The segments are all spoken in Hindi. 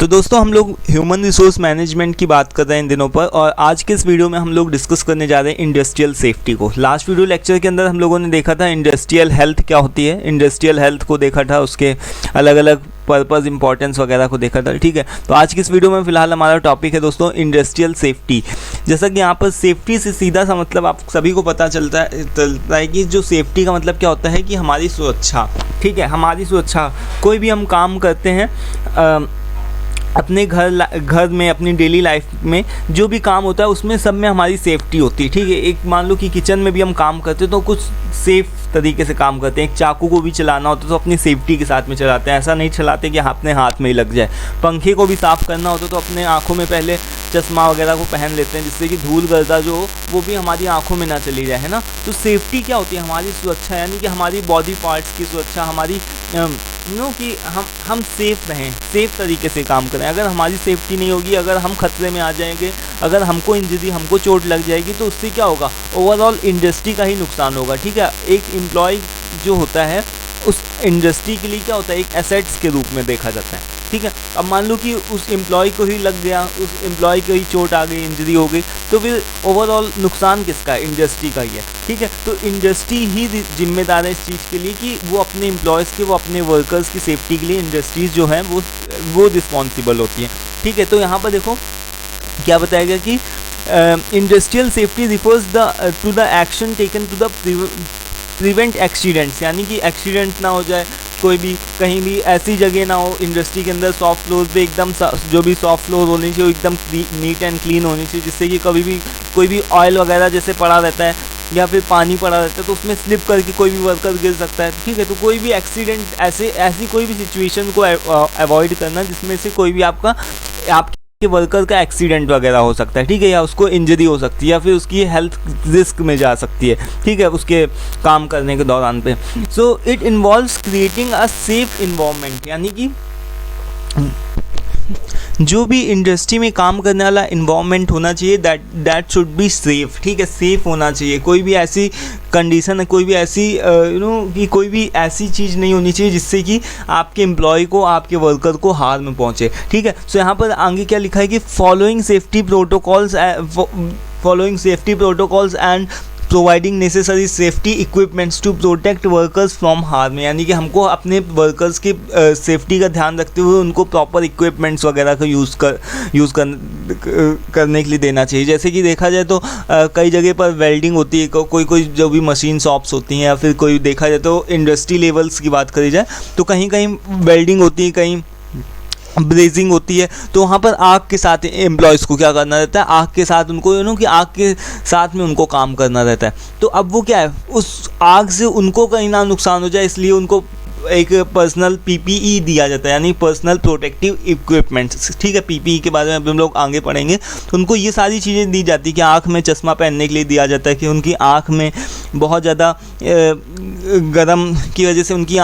तो दोस्तों हम लोग ह्यूमन रिसोर्स मैनेजमेंट की बात कर रहे हैं इन दिनों पर, और आज के इस वीडियो में हम लोग डिस्कस करने जा रहे हैं इंडस्ट्रियल सेफ्टी को। लास्ट वीडियो लेक्चर के अंदर हम लोगों ने देखा था इंडस्ट्रियल हेल्थ क्या होती है, इंडस्ट्रियल हेल्थ को देखा था, उसके अलग अलग पर्पस इंपॉर्टेंस वगैरह को देखा था। ठीक है, तो आज की इस वीडियो में फिलहाल हमारा टॉपिक है दोस्तों इंडस्ट्रियल सेफ्टी। जैसा कि यहाँ पर सेफ्टी से सीधा सा मतलब आप सभी को पता चलता है कि जो सेफ्टी का मतलब क्या होता है कि हमारी सुरक्षा। ठीक है, हमारी सुरक्षा, कोई भी हम काम करते हैं अपने घर में, अपनी डेली लाइफ में जो भी काम होता है उसमें सब में हमारी सेफ्टी होती है। ठीक है, एक मान लो कि किचन में भी हम काम करते हैं तो कुछ सेफ तरीके से काम करते हैं। एक चाकू को भी चलाना होता है तो अपनी सेफ्टी के साथ में चलाते हैं, ऐसा नहीं चलाते कि अपने हाथ में ही लग जाए। पंखे को भी साफ़ करना होता तो अपने आँखों में पहले चश्मा वगैरह को पहन लेते हैं जिससे कि धूल गर्दा जो हो वो भी हमारी आंखों में ना चली जाए, है ना। तो सेफ्टी क्या होती है, हमारी सुरक्षा, यानी कि हमारी बॉडी पार्ट्स की सुरक्षा, हमारी कि हम सेफ रहें, सेफ तरीके से काम करें। अगर हमारी सेफ्टी नहीं होगी, अगर हम खतरे में आ जाएंगे, अगर हमको इंजरी, हमको चोट लग जाएगी तो उससे क्या होगा, ओवरऑल इंडस्ट्री का ही नुकसान होगा। ठीक है, एक एम्प्लॉय जो होता है उस इंडस्ट्री के लिए क्या होता है, एक एसेट्स के रूप में देखा जाता है। ठीक है, अब मान लो कि उस एम्प्लॉय को ही लग गया, उस एम्प्लॉय को ही चोट आ गई, इंजरी हो गई, तो फिर ओवरऑल नुकसान किसका है, इंडस्ट्री का ही है। ठीक है, तो इंडस्ट्री ही जिम्मेदार है इस चीज़ के लिए कि वो अपने एम्प्लॉयज़ के, वो अपने वर्कर्स की सेफ्टी के लिए इंडस्ट्रीज़ जो हैं वो रिस्पॉन्सिबल होती हैं। ठीक है, तो यहाँ पर देखो क्या बताया गया कि industrial safety refers to the action taken to the prevent accidents, यानी कि एक्सीडेंट ना हो जाए, कोई भी कहीं भी ऐसी जगह ना हो इंडस्ट्री के अंदर, सॉफ्ट फ्लोर पे एकदम जो भी सॉफ्ट फ्लोर होनी चाहिए एकदम नीट एंड क्लीन होनी चाहिए, जिससे कि कभी भी कोई भी ऑयल वगैरह जैसे पड़ा रहता है या फिर पानी पड़ा रहता है तो उसमें स्लिप करके कोई भी वर्कर गिर सकता है। ठीक है, तो कोई भी एक्सीडेंट, ऐसी कोई भी सिचुएशन को अवॉइड करना जिसमें से कोई भी आपके वर्कर का एक्सीडेंट वगैरह हो सकता है। ठीक है, या उसको इंजरी हो सकती है या फिर उसकी हेल्थ रिस्क में जा सकती है। ठीक है, उसके काम करने के दौरान पे। So it involves creating a safe environment, यानी कि जो भी इंडस्ट्री में काम करने वाला इन्वायरमेंट होना चाहिए दैट शुड बी सेफ। ठीक है, सेफ होना चाहिए, कोई भी ऐसी कंडीशन है, कोई भी ऐसी कि कोई भी ऐसी चीज़ नहीं होनी चाहिए जिससे कि आपके एम्प्लॉय को, आपके वर्कर को हार्म पहुंचे। ठीक है, सो यहाँ पर आगे क्या लिखा है कि following safety protocols and providing necessary safety equipments to protect workers from harm, यानी कि हमको अपने वर्कर्स की सेफ्टी का ध्यान रखते हुए उनको प्रॉपर इक्विपमेंट्स वगैरह का यूज़ करने के लिए देना चाहिए। जैसे कि देखा जाए तो कई जगह पर वेल्डिंग होती है, कोई जो भी मशीन शॉप्स होती हैं, या फिर कोई देखा जाए तो इंडस्ट्री लेवल्स की बात करी जाए तो कहीं कहीं वेल्डिंग होती है, कहीं ब्रेजिंग होती है, तो वहाँ पर आग के साथ एम्प्लॉयज़ को क्या करना रहता है, आग के साथ उनको कि आग के साथ में उनको काम करना रहता है। तो अब वो क्या है, उस आग से उनको कहीं ना नुकसान हो जाए इसलिए उनको एक पर्सनल पीपीई दिया जाता है, यानी पर्सनल प्रोटेक्टिव इक्विपमेंट्स। ठीक है, पीपीई के बारे में हम लोग आगे पढ़ेंगे। तो उनको ये सारी चीज़ें दी जाती है कि आँख में चश्मा पहनने के लिए दिया जाता है कि उनकी आँख में बहुत ज़्यादा गर्म की वजह से उनकी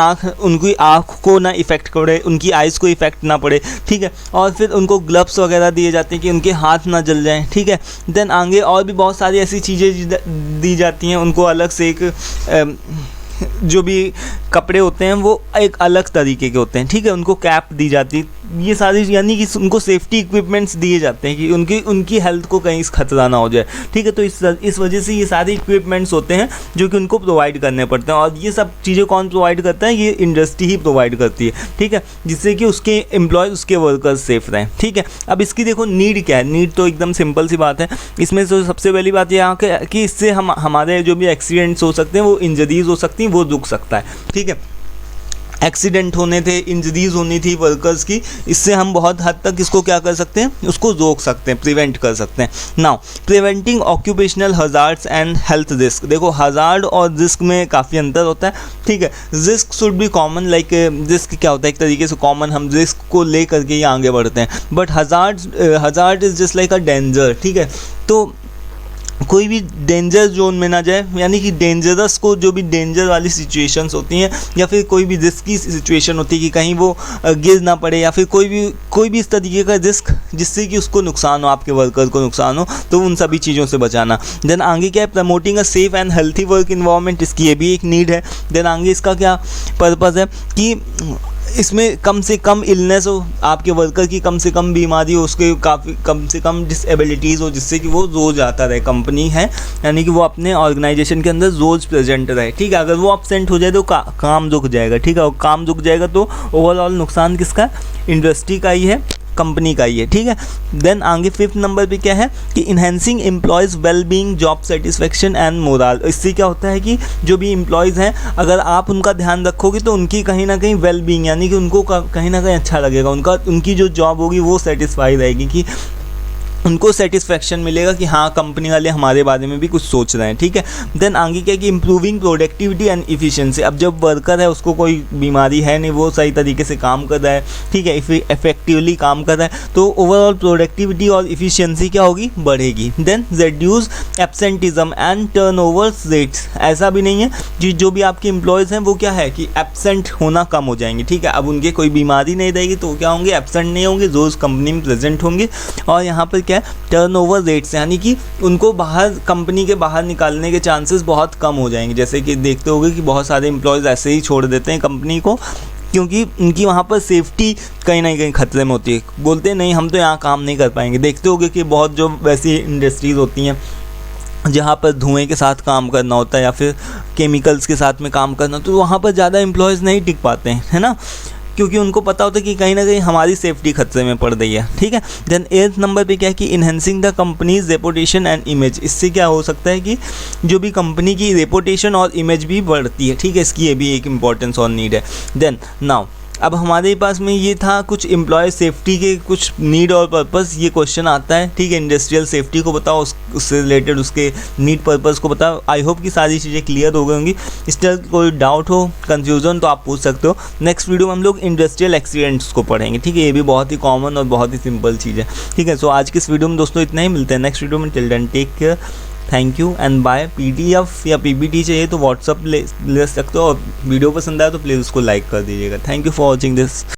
आँख को ना इफ़ेक्ट पड़े, उनकी आइज़ को इफ़ेक्ट ना पड़े। ठीक है, और फिर उनको ग्लव्स वगैरह दिए जाते हैं कि उनके हाथ ना जल जाएँ। ठीक है, देन आगे और भी बहुत सारी ऐसी चीज़ें दी जाती हैं उनको, अलग से एक जो भी कपड़े होते हैं वो एक अलग तरीके के होते हैं। ठीक है, उनको कैप दी जाती है, ये सारी, यानी कि उनको सेफ्टी इक्विपमेंट्स दिए जाते हैं कि उनकी हेल्थ को कहीं खतरा ना हो जाए। ठीक है, तो इस वजह से ये सारे इक्विपमेंट्स होते हैं जो कि उनको प्रोवाइड करने पड़ते हैं, और ये सब चीज़ें कौन प्रोवाइड करता है, ये इंडस्ट्री ही प्रोवाइड करती है। ठीक है, जिससे कि उसके एम्प्लॉय, उसके वर्कर्स सेफ रहें। ठीक है, अब इसकी देखो नीड क्या है। नीड तो एकदम सिंपल सी बात है, इसमें तो सबसे पहली बात यह कि इससे हमारे जो भी एक्सीडेंट्स हो सकते हैं, वो इंजरीज हो सकती हैं, वो रुक सकता है। ठीक है, एक्सीडेंट होने थे, इंजरीज होनी थी वर्कर्स की, इससे हम बहुत हद तक इसको क्या कर सकते हैं, उसको रोक सकते हैं, प्रिवेंट कर सकते हैं। Now preventing occupational hazards and health risk. देखो, हजार्ड और रिस्क में काफ़ी अंतर होता है। ठीक है, risk should be common, like risk क्या होता है, एक तरीके से कॉमन, हम रिस्क को ले करके ही आगे बढ़ते हैं, but hazard is just like a danger. ठीक है, तो कोई भी डेंजर जोन में ना जाए, यानी कि डेंजरस को, जो भी डेंजर वाली सिचुएशंस होती हैं या फिर कोई भी रिस्की सिचुएशन होती है कि कहीं वो गिर ना पड़े, या फिर कोई भी इस तरीके का रिस्क जिससे कि उसको नुकसान हो, आपके वर्कर को नुकसान हो, तो उन सभी चीज़ों से बचाना। देन आगे क्या है, promoting a safe and healthy work environment, इसकी ये भी एक नीड है। देन आगे इसका क्या पर्पज़ है कि इसमें कम से कम इलनेस हो, आपके वर्कर की कम से कम बीमारी हो, उसके काफ़ी कम से कम डिसेबिलिटीज़ हो, जिससे कि वो रोज़ आता रहे कंपनी है, यानी कि वो अपने ऑर्गेनाइजेशन के अंदर रोज़ प्रेजेंट रहे। ठीक है, अगर वो अपसेंट हो जाए तो काम रुक जाएगा। ठीक है, और काम रुक जाएगा तो ओवरऑल नुकसान किसका, इंडस्ट्री का ही है, कंपनी का ही है। ठीक है, देन आगे 5th नंबर पे क्या है कि enhancing employees wellbeing, job satisfaction and moral. इससे क्या होता है कि जो भी एम्प्लॉयज़ हैं, अगर आप उनका ध्यान रखोगे तो उनकी कहीं ना कहीं वेलबींग, यानी कि उनको कहीं ना कहीं अच्छा लगेगा, उनकी जो जॉब होगी वो सेटिस्फाई रहेगी, कि उनको सेटिस्फेक्शन मिलेगा कि हाँ कंपनी वाले हमारे बारे में भी कुछ सोच रहे हैं। ठीक है, देन आगे क्या कि इम्प्रूविंग प्रोडक्टिविटी एंड इफिशिएंसी। अब जब वर्कर है उसको कोई बीमारी है नहीं, वो सही तरीके से काम कर रहा है, ठीक है, इफेक्टिवली काम कर रहा है, तो ओवरऑल प्रोडक्टिविटी और इफिशिएंसी क्या होगी, बढ़ेगी। Then reduce absenteeism and turnover rates. ऐसा भी नहीं है जो भी आपके एम्प्लॉयज़ हैं वो क्या है कि एब्सेंट होना कम हो जाएंगे। ठीक है, अब उनके कोई बीमारी नहीं रहेगी तो क्या होंगे, एब्सेंट नहीं होंगे, रोज़ कंपनी में प्रेजेंट होंगे। और यहाँ पर क्या है, टर्नओवर रेट्स, यानी कि उनको बाहर, कंपनी के बाहर निकालने के चांसेस बहुत कम हो जाएंगे। जैसे कि देखते होंगे कि बहुत सारे एम्प्लॉयज़ ऐसे ही छोड़ देते हैं कंपनी को, क्योंकि उनकी वहाँ पर सेफ्टी कहीं ना कहीं खतरे में होती है, बोलते हैं नहीं हम तो यहाँ काम नहीं कर पाएंगे। देखते होंगे कि बहुत जो वैसी इंडस्ट्रीज़ होती हैं जहाँ पर धुएं के साथ काम करना होता है या फिर केमिकल्स के साथ में काम करना, तो वहाँ पर ज़्यादा एम्प्लॉयज़ नहीं टिक पाते हैं, है ना, क्योंकि उनको पता होता है कि कहीं ना कहीं हमारी सेफ्टी खतरे में पड़ रही है। ठीक है, देन 8th नंबर पे क्या है कि enhancing the companies reputation and image. इससे क्या हो सकता है कि जो भी कंपनी की रेपुटेशन और इमेज भी बढ़ती है। ठीक है, इसकी ये भी एक इंपॉर्टेंस और नीड है। देन नाउ अब हमारे पास में ये था कुछ एम्प्लॉय सेफ्टी के कुछ नीड और पर्पस, ये क्वेश्चन आता है। ठीक है, इंडस्ट्रियल सेफ्टी को बताओ, उससे रिलेटेड उसके नीड पर्पस को बताओ। आई होप कि सारी चीज़ें क्लियर हो गई होंगी। इस तरह कोई डाउट हो, कंफ्यूजन, तो आप पूछ सकते हो। नेक्स्ट वीडियो में हम लोग इंडस्ट्रियल एक्सीडेंट्स को पढ़ेंगे। ठीक है, ये भी बहुत ही कॉमन और बहुत ही सिंपल चीज़ है। ठीक है, सो आज की इस वीडियो में दोस्तों इतना ही, मिलते हैं नेक्स्ट वीडियो में। Till then take care, thank you and bye. PDF या PPT चाहिए तो व्हाट्सअप ले सकते हो, और वीडियो पसंद आया तो प्लीज़ उसको लाइक कर दीजिएगा। Thank you for watching this.